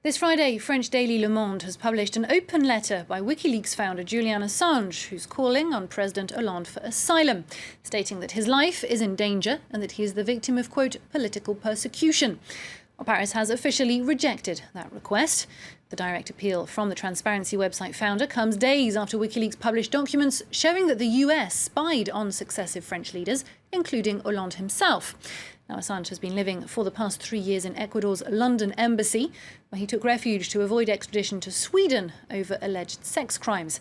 This Friday, French daily Le Monde has published an open letter by WikiLeaks founder Julian Assange, who's calling on President Hollande for asylum, stating that his life is in danger and that he is the victim of, quote, political persecution. Well, Paris has officially rejected that request. The direct appeal from the transparency website founder comes days after WikiLeaks published documents showing that the US spied on successive French leaders, including Hollande himself. Now, Assange has been living for the past 3 years in Ecuador's London embassy, where he took refuge to avoid extradition to Sweden over alleged sex crimes.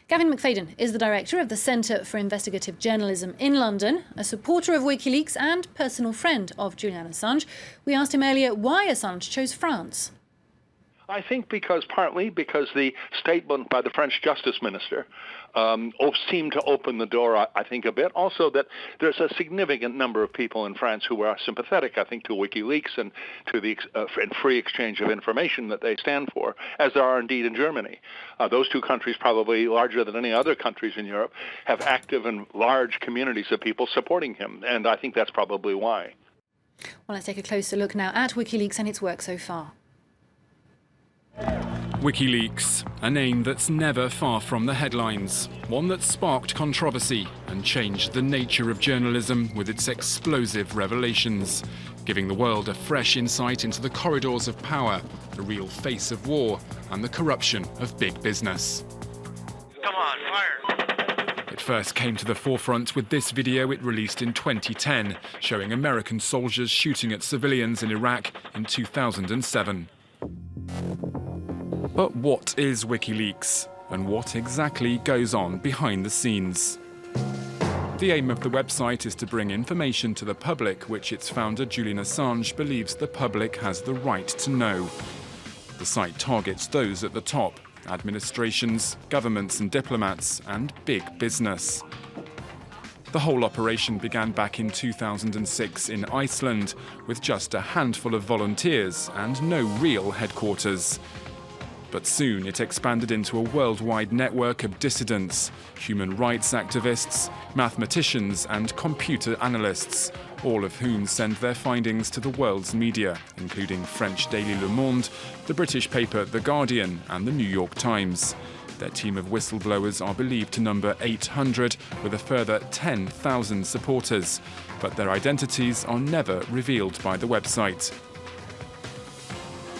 Gavin McFadden is the director of the Centre for Investigative Journalism in London, a supporter of WikiLeaks and personal friend of Julian Assange. We asked him earlier why Assange chose France. I think partly because the statement by the French justice minister seemed to open the door, I think, a bit. Also that there's a significant number of people in France who are sympathetic, I think, to WikiLeaks and to the free exchange of information that they stand for, as there are indeed in Germany. Those two countries, probably larger than any other countries in Europe, have active and large communities of people supporting him, and I think that's probably why. Well, let's take a closer look now at WikiLeaks and its work so far. WikiLeaks, a name that's never far from the headlines, one that sparked controversy and changed the nature of journalism with its explosive revelations, giving the world a fresh insight into the corridors of power, the real face of war, and the corruption of big business. Come on, fire! It first came to the forefront with this video it released in 2010, showing American soldiers shooting at civilians in Iraq in 2007. But what is WikiLeaks, and what exactly goes on behind the scenes? The aim of the website is to bring information to the public which its founder Julian Assange believes the public has the right to know. The site targets those at the top: administrations, governments and diplomats, and big business. The whole operation began back in 2006 in Iceland, with just a handful of volunteers and no real headquarters. But soon it expanded into a worldwide network of dissidents, human rights activists, mathematicians and computer analysts, all of whom send their findings to the world's media, including French daily Le Monde, the British paper The Guardian and the New York Times. Their team of whistleblowers are believed to number 800, with a further 10,000 supporters, but their identities are never revealed by the website.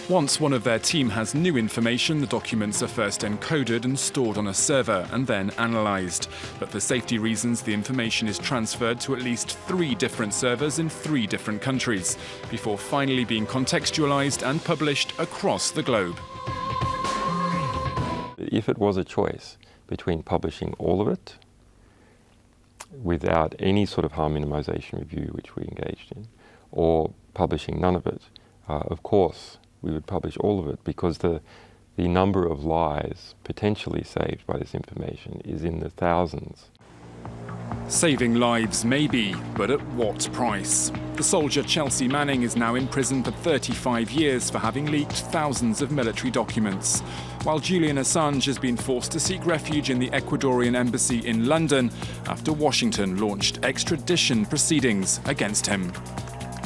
Once one of their team has new information, the documents are first encoded and stored on a server and then analysed. But for safety reasons, the information is transferred to at least 3 different servers in 3 different countries, before finally being contextualised and published across the globe. If it was a choice between publishing all of it without any sort of harm minimisation review, which we engaged in, or publishing none of it, of course we would publish all of it, because the number of lives potentially saved by this information is in the thousands. Saving lives maybe, but at what price? The soldier Chelsea Manning is now in prison for 35 years for having leaked thousands of military documents, while Julian Assange has been forced to seek refuge in the Ecuadorian embassy in London after Washington launched extradition proceedings against him.